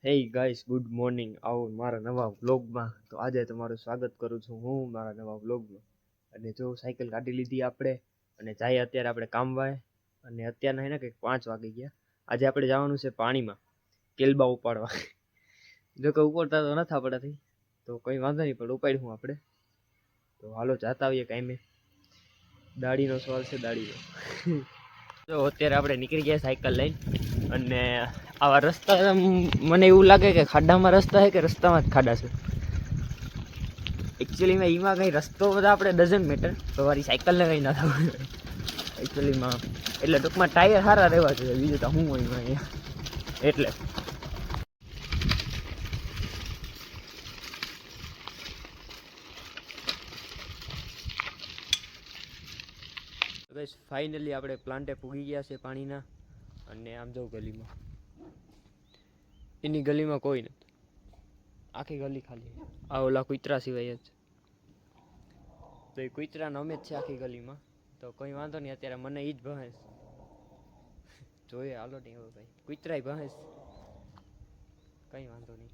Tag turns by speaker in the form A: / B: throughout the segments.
A: હે guys, good morning. આવો મારા નવા વ્લોગમાં. તો આજે તમારું સ્વાગત કરું છું હું મારા નવા વ્લોગમાં. અને જો સાયકલ કાઢી લીધી આપણે અને જાય અત્યારે આપણે કામવાય. અને અત્યારના હે ને કંઈક 5 વાગી ગયા. આજે આપણે જવાનું છે પાણીમાં કેલબા ઉપાડવા. જો કે ઉપાડતા તો નથી આપણાથી, તો કંઈ વાંધો નહીં, પણ ઉપાડી હું આપણે. તો હાલો જાતા આવીએ કાંઈ. દાઢીનો સવાલ છે, દાઢીનો. તો અત્યારે આપણે નીકળી ગયા સાયકલ લઈને. અને આવા રસ્તા મને એવું લાગે કે ખાડામાં રસ્તા છે કે રસ્તામાં જ ખાડા છે. એકચ્યુઅલીમાં એમાં કંઈ રસ્તો બધા આપણે ડઝન્ટ મેટર, તો મારી સાયકલને કંઈ ના થવું એકચ્યુઅલીમાં. એટલે ટૂંકમાં ટાયર સારા રહેવા જોઈએ, બીજું તો હું હોય અહીંયા એટલે. ફાઇનલી આપણે પ્લાન્ટે પૂગી ગયા છે પાણીના. અને આમ જવું ગલીમાં, એની ગલીમાં કોઈ નથી, આખી ગલી ખાલી. આ ઓલા કૂતરા સિવાય જ. તો એ કૂતરાનો અમે જ છે આખી ગલીમાં. તો કોઈ વાંધો નહીં, અત્યારે મને એ જ ભેંસ જોઈએ. હાલો નહીં હવે ભાઈ, કૂતરાય ભેંસ, કંઈ વાંધો નહીં.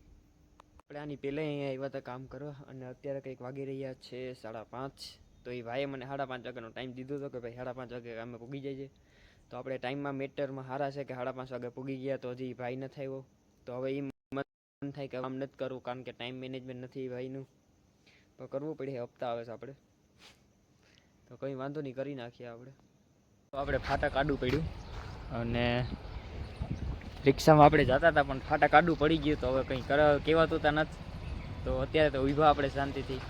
A: આપણે આની પહેલાં અહીંયા આવ્યા હતા કામ કરવા. અને અત્યારે કંઈક વાગી રહ્યા છે 5:30. તો એ ભાઈએ મને 5:30 વાગ્યાનો ટાઈમ દીધો હતો કે ભાઈ 5:30 વાગે કામે પૂગી જાય. તો આપણે ટાઈમમાં મેટરમાં સારા છે કે 5:30 વાગે પૂગી ગયા. તો હજી ભાઈ નથી આવ્યો. તો હવે એ મન થાય કે કામ નથી કરવું, કારણ કે ટાઈમ મેનેજમેન્ટ નથી ભાઈનું. તો કરવું પડે, હપ્તા આવે છે આપણે. તો કંઈ વાંધો નહીં, કરી નાખીએ આપણે. તો આપણે ફાટા કાઢવું પડ્યું. અને રિક્ષામાં આપણે જતા હતા પણ ફાટા કાઢવું પડી ગયું. તો હવે કંઈ કહેવાતું તા નથી. તો અત્યારે તો ઊભા આપણે શાંતિથી.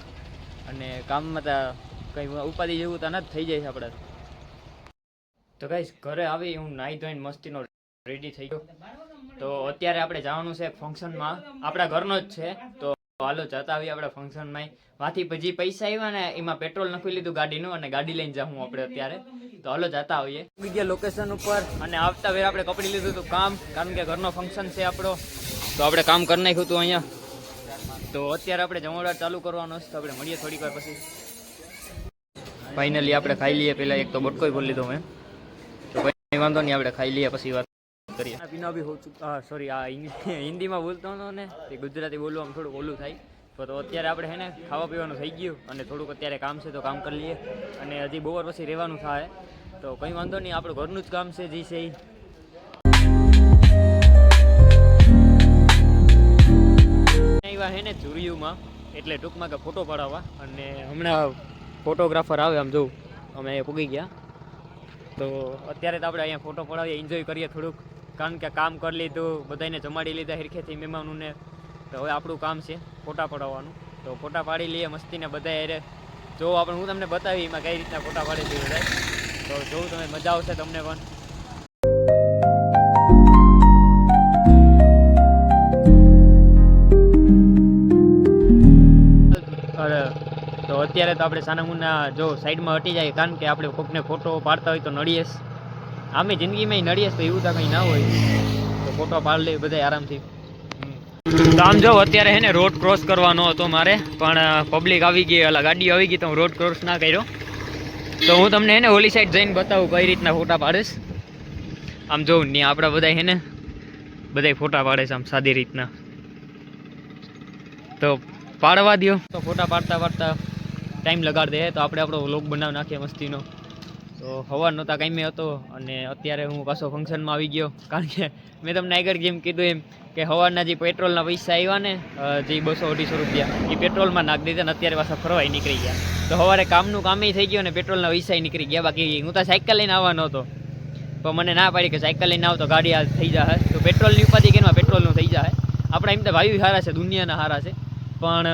A: અને કામમાં તો કંઈ ઉપાધિ જેવું તો નથી, થઈ જાય છે આપણે. તો ગાઈસ, ઘરે આવી હું નાહી ધોઈને મસ્તીનો રેડી થઈ ગયો. તો અત્યારે આપણે જવાનું છે ફંક્શનમાં, આપણા ઘરનો જ છે. તો હાલો જતા આવીએ આપણે ફંક્શનમાં. વાથી પછી પૈસા આવ્યા ને એમાં પેટ્રોલ નાખી લીધું ગાડીનું, અને ગાડી લઈને જાઉં આપણે અત્યારે. તો હાલો જતા આવીએ. ગયા લોકેશન ઉપર અને આવતા વેર આપણે કપડી લીધું હતું કામ, કારણ કે ઘરનો ફંક્શન છે આપણો. તો આપણે કામ કરી નાખ્યું હતું અહીંયા. તો અત્યારે આપણે જમણવાર ચાલુ કરવાનો છે. તો આપણે મળીએ થોડીક વાર પછી. ફાઇનલી આપણે ખાઈ લઈએ. પહેલાં એક તો બટકોય બોલી લીધો મેં. તો કંઈ વાંધો નહીં, આપણે ખાઈ લઈએ પછી વાત કરીએ. પીના બી હોઉં છું. સોરી, આ હિન્દીમાં બોલતો હતો ને, તે ગુજરાતી બોલવામાં થોડુંક ઓલું થાય. તો અત્યારે આપણે છે ને ખાવા પીવાનું થઈ ગયું. અને થોડુંક અત્યારે કામ છે તો કામ કરી લઈએ. અને હજી બપોર પછી રહેવાનું થાય. તો કંઈ વાંધો નહીં, આપણું ઘરનું જ કામ છે જે છે એ. આવ્યા છે ને ઝુરિયુમાં, એટલે ટૂંકમાં કે ફોટો પડાવવા. અને હમણાં ફોટોગ્રાફર આવે, આમ જોઉં અમે અહીંયા પૂગી ગયા. તો અત્યારે તો આપણે અહીંયા ફોટો પડાવીએ, એન્જોય કરીએ થોડુંક, કારણ કે કામ કરી લીધું, બધાને જમાડી લીધા હિરખેથી મહેમાનોને. તો હવે આપણું કામ છે ફોટા પડાવવાનું. તો ફોટા પાડી લઈએ મસ્તીને બધા એરે. જો આપણે હું તમને બતાવી એમાં કઈ રીતના ફોટા પાડી દઈએ બધા. તો જોઉં તમે, મજા આવશે તમને પણ. તો અત્યારે તો આપણે સાનામુના જો સાઈડમાં હટી જાય, કારણ કે આપણે કોકને ફોટો પાડતા હોય તો નડીએ. આમે જિંદગીમાં નડીએ તો એવું તો કંઈ ના હોય. તો ફોટો પાડી લઈએ બધા આરામથી. તો આમ જો અત્યારે હે ને રોડ ક્રોસ કરવાનો હતો મારે, પણ પબ્લિક આવી ગઈ, એટલે ગાડીઓ આવી ગઈ, તો હું રોડ ક્રોસ ના કર્યો. તો હું તમને હે ને ઓલી સાઈડ જઈને બતાવું કઈ રીતના ફોટા પાડીશ. આમ જોઉં ને આપણા બધા હે ને બધા ફોટા પાડે છે આમ સાદી રીતના. તો પાડવા દો. તો ફોટા પાડતા પાડતા ટાઈમ લગાડી દે. તો આપણે આપણો વ્લોગ બનાવી નાખીએ મસ્તીનો. તો સવાર નહોતા કાંઈ હતો, અને અત્યારે હું પાછો ફંક્શનમાં આવી ગયો. કારણ કે મેં તમને આગળ જેમ કીધું એમ કે સવારના જે પેટ્રોલના પૈસા આવ્યા ને, જે 200-250 રૂપિયા, એ પેટ્રોલમાં નાખી દીધા. ને અત્યારે પાછા ફરવાય નીકળી ગયા. તો સવારે કામનું કામે થઈ ગયું, અને પેટ્રોલના પૈસા નીકળી ગયા. બાકી હું તો સાયકલ લઈને આવવાનો હતો, પણ મને ના પાડી કે સાયકલ લઈને આવ તો ગાડી આ થઈ જાય. તો પેટ્રોલની ઉપાધિ કેમાં પેટ્રોલનું થઈ જાય. આપણા એમ તો ભાઈ સારા છે, દુનિયાના સારા છે, પણ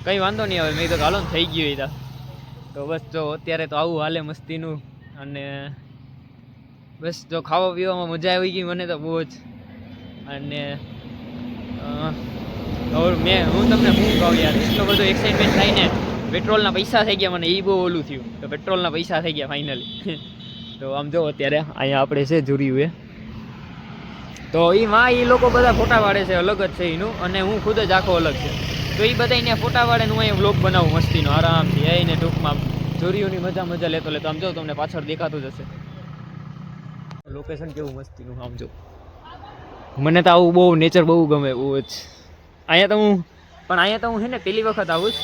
A: કંઈ વાંધો નહીં. હવે મેં તો હાલો થઈ ગયું એ. તો બસ જો અત્યારે તો આવું હાલે મસ્તીનું. અને બસ જો ખાવા પીવામાં મજા આવી ગઈ મને તો બહુ જ. અને હું તમને શું કહું યાર, એટલો બધો એક્સાઇટમેન્ટ થાય ને. પેટ્રોલના પૈસા થઈ ગયા, મને એ બહુ ઓલું થયું. તો પેટ્રોલના પૈસા થઈ ગયા ફાઇનલી. તો આમ જો અત્યારે અહીંયા આપણે છે જોડ્યું એ. તો એમાં એ લોકો બધા ફોટા પાડે છે, અલગ જ છે એનું. અને હું ખુદ જ આખો અલગ છે. તો એ બધા અહીંયા ફોટા પાડે ને હું અહીંયા વ્લોગ બનાવું મસ્તીનો આરામથી. એને ટૂંકમાં જોરીઓની મજા લેતો આમ જો તમને પાછળ દેખાતું જ હશે લોકેશન કેવું મસ્તીનું. આમ જો મને તો આવું બહુ નેચર બહુ ગમે બહુ જ. અહીંયા તો હું છે ને પહેલી વખત આવું જ,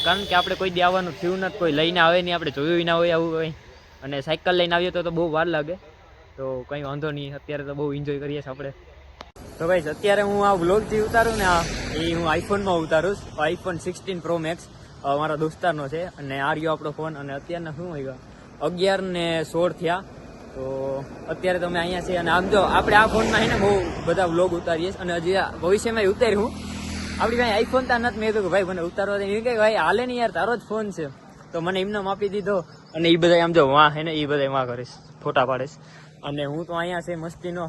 A: કારણ કે આપણે કોઈ દી આવવાનું થયું નથી, કોઈ લઈને આવે નહીં, આપણે જોયું ના હોય આવું કંઈ, અને સાયકલ લઈને આવીએ તો બહુ વાર લાગે, તો કંઈ વાંધો નહીં, અત્યારે તો બહુ એન્જોય કરીએ છીએ આપણે. તો ભાઈ અત્યારે હું આ વ્લોગ જે ઉતારું ને એ હું આઈફોનમાં ઉતારું છું, આઈફોન 16 Pro Max મારા દોસ્તારનો છે, અને આ રહ્યો આપણો ફોન, અને અત્યારના શું હોય 11:16 થયા. તો અત્યારે તમે અહીંયા છે, અને આમ જો આપણે આ ફોનમાં છે ને બહુ બધા વ્લોગ ઉતારીએ, અને હજી ભવિષ્યમાં ઉતારી હું આપણી ભાઈ આઈફોન તો નથી. મેં કીધું ભાઈ મને ઉતારવા દે, કે ભાઈ હાલે નહીં યાર, તારો જ ફોન છે, તો મને એમને આપી દીધો, અને એ બધા આમ જો વાં હે ને એ બધા વાં કરીશ, ફોટા પાડીશ, અને હું તો અહીંયા છે મસ્તીનો.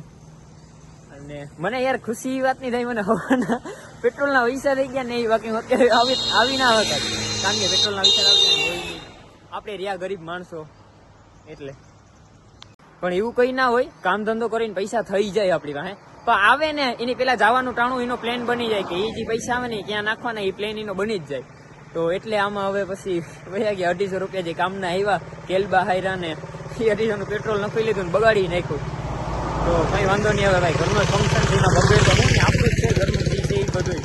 A: અને મને યાર ખુશી વાત નહીં થઈ, મને હવાના પેટ્રોલના પૈસા થઈ ગયા ને એ, બાકી હું અત્યારે આવી ના હતા, કારણ કે પેટ્રોલના પૈસા આવી આપણે રહ્યા ગરીબ માણસો એટલે. પણ એવું કંઈ ના હોય, કામ ધંધો કરીને પૈસા થઈ જાય આપણી પાસે, પણ આવે ને એની પેલા જવાનું ટાણું એનો પ્લાન બની જાય, કે એ જે પૈસા આવે ને ક્યાં નાખવાના એ પ્લાન એનો બની જ જાય. તો એટલે આમાં હવે પછી વયા ગયા 250 રૂપિયા જે કામના આવ્યા, કેલબા હાયરા ને 250 પેટ્રોલ નખી લીધું ને બગાડી નાખ્યું. તો કંઈ વાંધો નહીં, હવે ભાઈ ઘરનો ફંક્શન છે એના બગડે તો હું ને આપણું જ છે, ઘરનું જે છે એ બધું.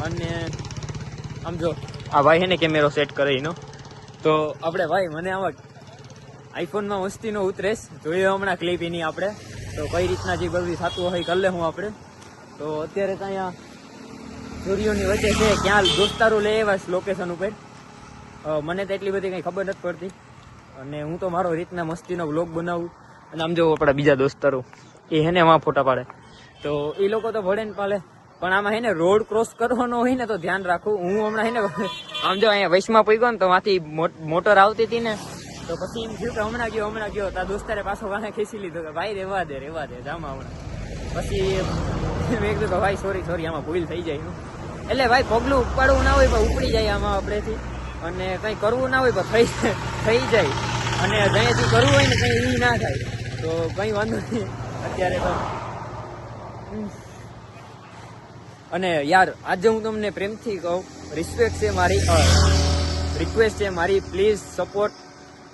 A: અને આમ જો આ ભાઈ છે ને કેમેરો સેટ કરે એનો, તો આપણે ભાઈ મને આમાં આઈફોનમાં મસ્તીનો ઉતરેશ જોઈએ હમણાં ક્લિપ એની આપણે, તો કઈ રીતના જે બધું થતું હોય કરી લે હું આપણે. તો અત્યારે તો અહીંયા સૂર્યોની વચ્ચે છે, ક્યાં દોસ્તારો લઈ આવ્યા લોકેશન ઉપર, મને તો એટલી બધી કંઈ ખબર નથી પડતી, અને હું તો મારો રીતના મસ્તીનો વ્લોગ બનાવું. અને આમ જો આપણા બીજા દોસ્તારો એ હે ને એમાં ફોટા પાડે, તો એ લોકો તો ભળે ને પાડે, પણ આમાં હે ને રોડ ક્રોસ કરવાનો હોય ને તો ધ્યાન રાખવું. હું હમણાં હે ને આમ જો અહીંયા વૈશમાં પહોંચ્યો ને તો માંથી મોટર આવતી હતી ને, તો પછી એમ થયું કે હમણાં ગયો તાર દોસ્તારે પાછો વાહે ખેંચી લીધો કે ભાઈ રેવા દે જામા હમણાં. પછી મેં કીધું કે ભાઈ સોરી આમાં ભૂલ થઈ જાય. એટલે ભાઈ પગલું ઉપાડવું ના હોય પણ ઉપડી જાય આમાં આપણેથી, અને કંઈ કરવું ના હોય પણ થઈ જાય, અને જ્યાંથી કરવું હોય ને કંઈ એ ના થાય, તો કંઈ વાંધો નહીં અત્યારે તો. અને યાર આજે હું તમને પ્રેમથી કહું, રિક્વેસ્ટ છે મારી, પ્લીઝ સપોર્ટ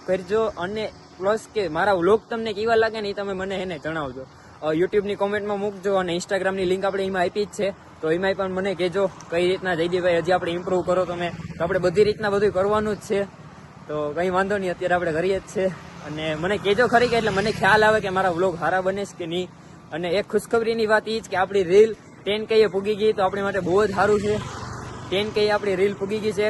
A: કરજો, અને પ્લસ કે મારા વ્લોગ તમને કેવા લાગે ને એ તમે મને એને જણાવજો, યુટ્યુબની કોમેન્ટમાં મૂકજો, અને ઇન્સ્ટાગ્રામની લિંક આપણે એમાં આપી જ છે, તો એમાંય પણ મને કહેજો કઈ રીતના જયદીપભાઈ હજી આપણે ઇમ્પ્રૂવ કરો તમે, તો આપણે બધી રીતના બધું કરવાનું જ છે. તો કંઈ વાંધો નહીં, અત્યારે આપણે કરીએ જ છે, અને મને કહેજો ખરી કે એટલે મને ખ્યાલ આવે કે મારા વ્લોગ સારા બને છે કે નહીં. અને એક ખુશખબરીની વાત એ જ કે આપણી રીલ 10K પૂગી ગઈ, તો આપણી માટે બહુ જ સારું છે. 10K આપણી રીલ પૂગી ગઈ છે,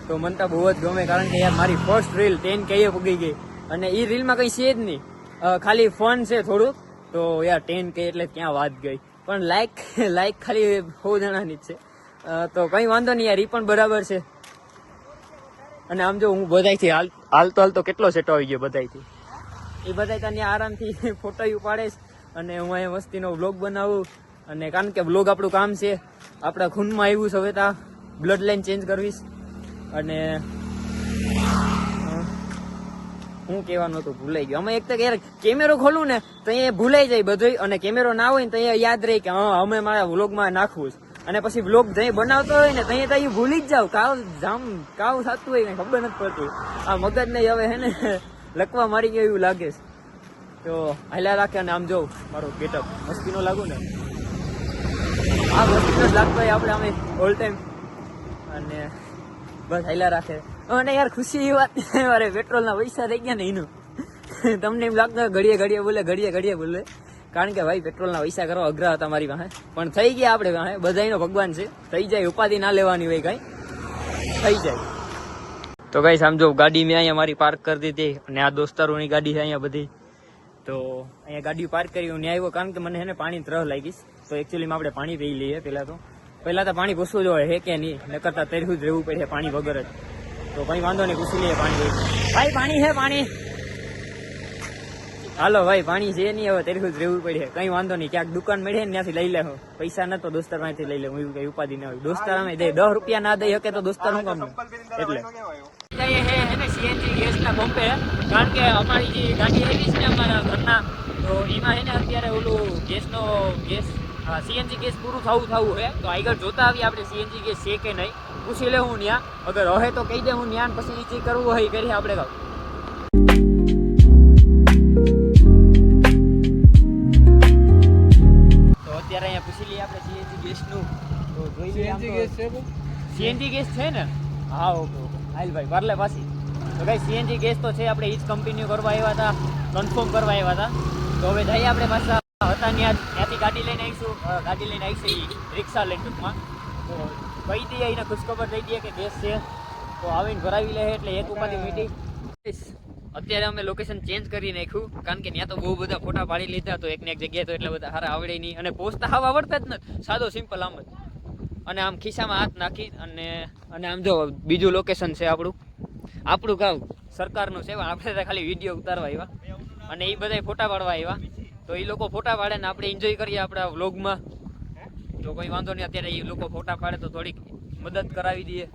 A: તો મને તો બહુ જ ગમે, કારણ કે યાર મારી ફર્સ્ટ રીલ 10K પૂગી ગઈ, અને એ રીલમાં કંઈ છે જ નહીં, ખાલી ફન છે થોડુંક, તો યાર 10K એટલે ક્યાં વાત ગઈ. પણ લાઈક ખાલી 100 જણાની જ છે, તો કંઈ વાંધો નહીં યાર, એ પણ બરાબર છે. અને આમ જો હું બધાયથી હાલતો કેટલો સેટો આવી ગયો બધાયથી, એ બધા ત્યાં આરામથી ફોટો પાડે, અને હું અહીંયા મસ્તીનો વ્લોગ બનાવું, અને કારણ કે વ્લોગ આપણું કામ છે, આપણા ખૂનમાં આવ્યું છે, હવે તો બ્લડ લાઈન ચેન્જ કરવીશ. અને હું કહેવાનું હતું ભૂલાઈ ગયું. અમે એક તો યાર કેમેરો ખોલું ને તો અહીંયા ભૂલાઈ જાય બધું, અને કેમેરો ના હોય ને તો અહીંયા યાદ રહે કે હા અમે મારા વ્લોગમાં નાખવું છે, અને પછી વ્લોગ જઈ બનાવતો હોય ને ત્યાં તો ભૂલી જ જાવ, કાવ થતું હોય કઈ ખબર નથી પડતી. આ મગજ નહીં હવે હે ને લકવા મારી ગયો એવું લાગે છે, તો હાલ્યા રાખે. અને આમ જોઉં મારો ગેટઅપ મસ્તીનો લાગુ ને, આ મસ્તીનો જ લાગતો હોય આપણે અમે ઓલ ટાઈમ, અને બસ હાલ્યા રાખે. અને યાર ખુશી એ વાત મારે પેટ્રોલના પૈસા થઈ ગયા ને એનું તમને એમ લાગતું ઘડીએ બોલે, કારણ કે ભાઈ પેટ્રોલના પૈસા કરવા અઘરા હતા મારી પાસે, પણ થઈ ગયા આપણે પાસે, બધાયનો ભગવાન છે, થઈ જાય, ઉપાધિ ના લેવાની હોય, કાંઈ થઈ જાય. તો ગાઈસ સમજો ગાડી મેં અહીંયા મારી પાર્ક કરી દીધી, અને આ દોસ્તારોની ગાડી છે અહીંયા બધી, તો અહીંયા ગાડી પાર્ક કરી હું આવ્યો, કારણ કે મને હે ને પાણી ત્રહ લાગીશ, તો એકચ્યુઅલીમાં આપણે પાણી પી લઈએ પહેલાં તો પાણી પૂછવું જોઈએ હે કે નહીં, ન કરતા તરવું જ રહેવું પડે પાણી વગર જ. તો કંઈ વાંધો નહીં, પૂછી લઈએ પાણી. ભાઈ પાણી છે પાણી, હાલો ભાઈ પાણી છે નહીં, હવે તરવું જ રહેવું પડે, કંઈ વાંધો નહીં, ક્યાંક દુકાન મળે ને ત્યાંથી લઈ લે, પૈસા ન તો દોસ્તાર પાસેથી લઈ લે, હું કઈ ઉપાધિ ના હોય. દોસ્તાર અમે દે 10 રૂપિયા ના દઈ શકે તો દોસ્તાર શું કામ, એટલે સીએનજી ગેસના પંપે, કારણ કે અમારી જે ગાડી આવી છે ને અમારા ઘરના, તો એમાં હે ને અત્યારે ઓલું ગેસ સીએનજી ગેસ પૂરું થવું હે, તો આગળ જોતા આવીએ આપણે સીએનજી ગેસ છે કે નહીં, પૂછી લે હું ત્યાં, અગર રહે તો કહી દે હું ત્યાં, પછી જે કરવું હોય એ કરીએ આપણે. તો અત્યારે અહીંયા વિષ્ણુ. તો જોઈ લઈએ આમ તો સીએનજી ગેસ છે ને. હા ઓકે ઓકે હાલ ભાઈ પરલે પાછી. તો ભાઈ સીએનજી ગેસ તો છે, આપણે એ જ કન્ટિન્યુ કરવા આવ્યા હતા, કન્ફર્મ કરવા આવ્યા હતા. તો હવે જઈએ આપણે પાછા હતા ત્યાંથી ગાડી લઈને આવીશું રિક્ષા લઈને ટૂંકમાં. તો કહી દઈએ એને ખુશખબર દઈ દઈએ કે ગેસ છે, તો આવીને ભરાવી લે એટલે એક ઉપાધિ મીટી. અત્યારે અમે લોકેશન ચેન્જ કરી નાખ્યું, કારણ કે ત્યાં તો બહુ બધા ફોટા પાડી લીધા, તો એકને એક જગ્યાએ તો એટલે બધા સારા આવડે નહીં, અને પોસ્ટતા હાવ આવડતા જ નથી, સાદો સિમ્પલ આમ જ. અને આમ ખિસ્સામાં હાથ નાખી અને આમ જો બીજું લોકેશન છે આપણું ગામ સરકારનું છે, આપણે તો ખાલી વિડીયો ઉતારવા આવ્યા, અને એ બધા ફોટા પાડવા આવ્યા. તો એ લોકો ફોટા પાડે ને આપણે એન્જોય કરીએ આપણા વ્લોગમાં. તો કોઈ વાંધો નહીં, અત્યારે એ લોકો ફોટા પાડે તો થોડીક મદદ કરાવી દઈએ.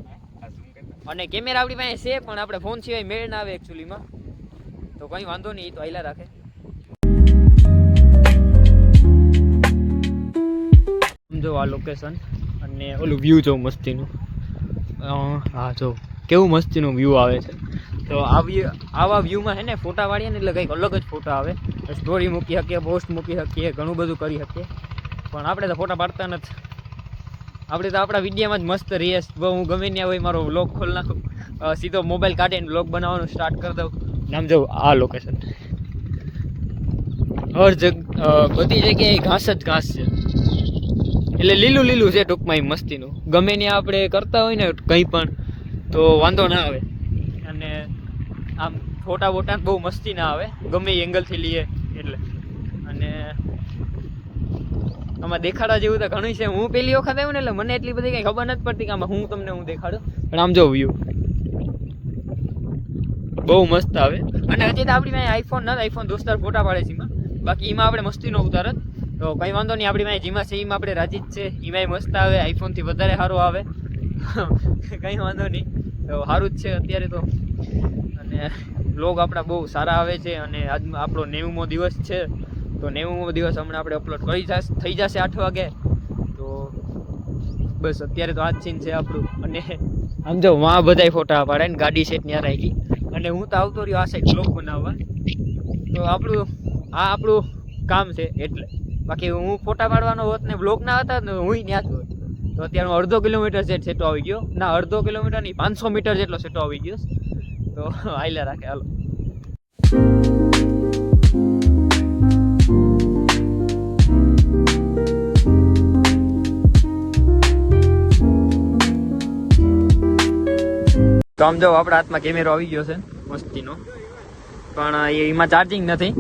A: અને કેમેરા આપણી પાસે છે, પણ આપણે ફોન સિવાય મેળ ના આવે એકચ્યુઅલીમાં. તો કંઈ વાંધો નહીં, એ તો આયલા રાખે. સમજો આ લોકેશન અને ઓલું વ્યૂ જો મસ્તીનું. હા જો કેવું મસ્તીનું વ્યૂ આવે છે. તો આવા વ્યૂમાં છે ને ફોટા પાડીએ ને એટલે કંઈક અલગ જ ફોટા આવે. સ્ટોરી મૂકી શકીએ, પોસ્ટ મૂકી શકીએ, ઘણું બધું કરી શકીએ. પણ આપણે તો ફોટા પાડતા નથી, આપણે તો આપણા વિડીયોમાં જ મસ્ત રહીએ. હું ગમે ત્યાં હોય મારો વ્લોગ ખોલી નાખું, સીધો મોબાઈલ કાઢીને વ્લોગ બનાવવાનું સ્ટાર્ટ કરી દઉં. નામ જો આ લોકેશન બધી જગ્યાએ ઘાસ જ ઘાસ છે, એટલે લીલું લીલું છે ટૂંકમાં એ મસ્તીનું. ગમે ત્યાં આપણે કરતા હોય ને કંઈ પણ તો વાંધો ના આવે, અને આમ ફોટા બોટા બહુ મસ્તી ના આવે ગમે એ એંગલથી લઈએ એટલે. અને આમાં દેખાડા જેવું તો ઘણું છે. હું પહેલી વખત આવ્યું ને એટલે મને એટલી બધી કંઈ ખબર નથી પડતી કે આમાં હું દેખાડું, પણ આમ જો વ્યૂ બહુ મસ્ત આવે. અને હજી તો આપણી પાસે આઈફોન દોસ્તાર ફોટા પાડે છે એમાં, બાકી એમાં આપણે મસ્તીનો ઉતારત. તો કંઈ વાંધો નહીં, આપણી પાસે જેમાં છે એમાં આપણે રાજી જ છે. એમાંય મસ્ત આવે, આઈફોનથી વધારે સારું આવે. કંઈ વાંધો નહીં, તો સારું જ છે અત્યારે તો. અને વ્લોગ આપણા બહુ સારા આવે છે. અને આજ આપણો 90મો દિવસ છે, તો 90મો દિવસ હમણાં આપણે અપલોડ થઈ જશે 8 વાગે. તો બસ અત્યારે તો આ જ સીન છે આપણું. અને આમ જો વાં બધાય ફોટા પાડે ને ગાડી સેટ ત્યાં રાખી, અને હું તો આવતો રહ્યો આ સાઈડ વ્લોગ બનાવવા. તો આપણું કામ છે એટલે. બાકી હું ફોટા પાડવાનો હોત ને વ્લોગ ના હતા ને હું ત્યાં જ હોત. તો અત્યારે હું 1/2 કિલોમીટર સેટો આવી ગયો, ના 1/2 કિલોમીટર નહીં 500 મીટર જેટલો સેટો આવી ગયો. તો આયલા રાખે હાલો. તો આમ જો આપણા હાથમાં કેમેરો આવી ગયો છે મસ્તીનો, પણ એમાં ચાર્જિંગ નથી.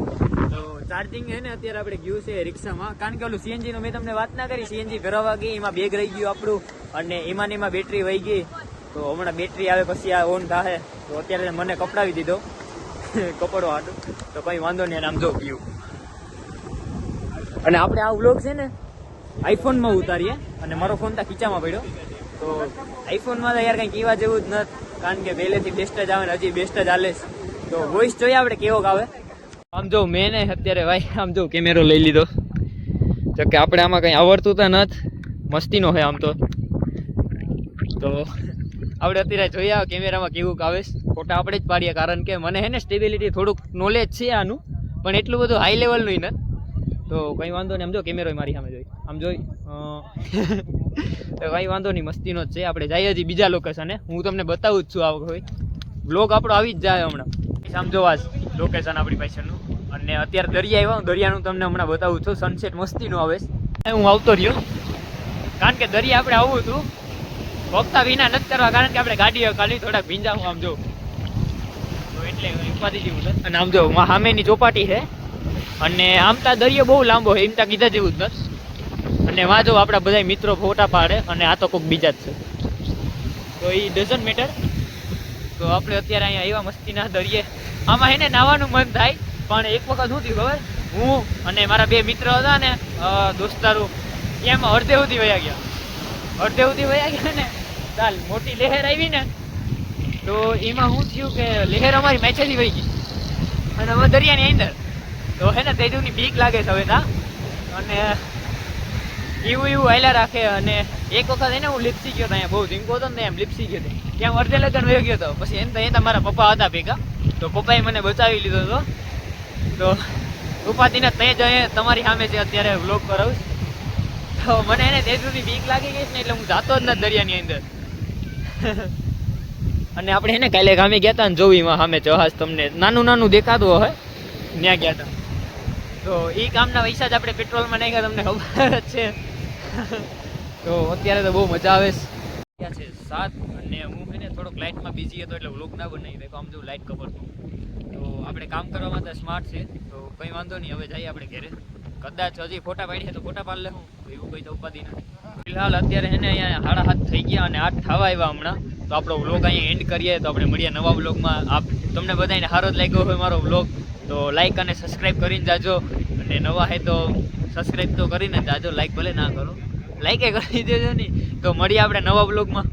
A: તો ચાર્જિંગ છે ને અત્યારે આપણે ગયું છે રિક્ષામાં, કારણ કે ઓલું સીએનજી નો મેં તમને વાત ના કરી, સીએનજી ભરાવા ગઈ એમાં બેગ રહી ગયું આપણું, અને એમાં બેટરી વહી ગઈ. તો હમણાં બેટરી આવે પછી આ ઓન થાય. તો અત્યારે મને કપડાવી દીધો કપડો હાટું. તો કંઈ વાંધો નહીં. આમ જો વ્યૂ. અને આપણે આ વ્લોગ છે ને આઈફોનમાં ઉતારીએ, અને મારો ફોન તો ખીચામાં પડ્યો. તો આઈફોનમાં તો યાર કંઈ કહેવા જેવું જ નથી, કારણ કે પહેલેથી બેસ્ટ જ આવે ને હજી બેસ્ટ જ હાલે. તો વોઇસ જોઈએ આપણે કેવો આવે. આમ જો મેં ને અત્યારે ભાઈ આમ જો કેમેરો લઈ લીધો, જો કે આપણે આમાં કંઈ આવડતું તો નથી, મસ્તીનો છે આમ તો. આપણે અત્યારે જોઈએ કેમેરામાં કેવું આવે. ફોટા આપણે જ પાડીએ, કારણ કે મને હે ને સ્ટેબિલિટી થોડુંક નોલેજ છે આનું, પણ એટલું બધું હાઈ લેવલનું નથી. તો કંઈ વાંધો નહીં. આમ જો કેમેરો મારી સામે જોઈ, આમ જોઈ તો કંઈ વાંધો નહીં, મસ્તીનો જ છે. આપણે જઈએ હજી બીજા લોકેશને, હું તમને બતાવું જ છું. આ વખતે વ્લોગ આપણો આવી જ જાય હમણાં. સમજો આ લોકેશન આપણી પાસેનું. અને અત્યારે દરિયા આવ્યા, દરિયાનું તમને હમણાં બતાવું છું. સનસેટ મસ્તીનો આવે. હું આવતો રહ્યો, કારણ કે દરિયા આપણે આવવું હતું, વખતા વિના નથી કરવા, કારણ કે આપણે ગાડીઓ ખાલી થોડાક ભીંજાવું આમ જો. તો એટલે ઉપાધિ જેવું છે. અને આમ જો સામેની ચોપાટી છે, અને આમ તા દરિયો બહુ લાંબો છે, એમ તા કીધા જેવું જ નથી. અને વાં જો આપણા બધા મિત્રો ફોટા પાડે, અને આ તો કોઈક બીજા જ છે. તો એ ડઝન્ટ મેટર. તો આપણે અત્યારે અહીંયા આવ્યા મસ્તીના દરિયે. આમાં એને નાહવાનું મન થાય, પણ એક વખત શું થયું ખબર, હું અને મારા 2 મિત્ર હતા ને દોસ્તારો, એમાં અડધે સુધી વયા ગયા ને ચાલ મોટી લહેર આવી ને, તો એમાં શું થયું કે લહેર અમારી મેચેથી વહી ગઈ, અને અમે દરિયાની અંદર. તો હે ને તેજુની બીક લાગે છે હવે તા, અને એવું હાલ્યા રાખે. અને એક વખત એને હું લીપસી ગયો હતો, અહીંયા બહુ ધીંકો હતો ને એમ લીપસી ગયો હતો, ત્યાં અડધે લગન વહી ગયો હતો. પછી એને તો મારા પપ્પા હતા ભેગા, તો પપ્પાએ મને બચાવી લીધો હતો. તો ઉપાધિને તે જ તમારી સામે છે અત્યારે વ્લોગ કરાવું. તો મને એને તે સુધી બીક લાગી ગઈ છે ને એટલે હું જાતો જ નથી દરિયાની અંદર. અને આપણે એને કાલે ગામે ગયા હતા ને જોવીમાં સામે જહાજ તમને નાનું નાનું દેખાતું હોય ત્યાં ગયા હતા. તો એ કામના પૈસા જ આપણે પેટ્રોલમાં નાખ્યા તમને ખબર જ છે. તો અત્યારે તો બહુ મજા આવે છે. ક્યાં છે 7 અને હું છે ને થોડોક લાઇટમાં બિઝી હતો એટલે વ્લોગ ના બનાવી દેખો આમ જો લાઇટ ખબર તો આપણે કામ કરવા માટે સ્માર્ટ છે તો કંઈ વાંધો નહીં. હવે જઈએ આપણે ઘરે. કદાચ હજી ફોટા પાડીએ તો ફોટા પાડી લેવું એવું કંઈ તો ઉપાધિ નથી. ફિલહાલ અત્યારે છે ને અહીંયા 7:30 થઈ ગયા અને 8 થવા આવ્યા હમણાં. તો આપણો વ્લોગ અહીંયા એન્ડ કરીએ. તો આપણે મળીએ નવા વ્લોગમાં. તમને બધાને સારો જ લાગ્યો હોય મારો વ્લોગ તો લાઈક અને સબસ્ક્રાઈબ કરીને જાજો. અને નવા હે તો સબસ્ક્રાઈબ તો કરીને જાજો. લાઈક ભલે ના કરો, લાઈકે કરી દેજો નહીં. તો મળીએ આપણે નવા વ્લોગમાં.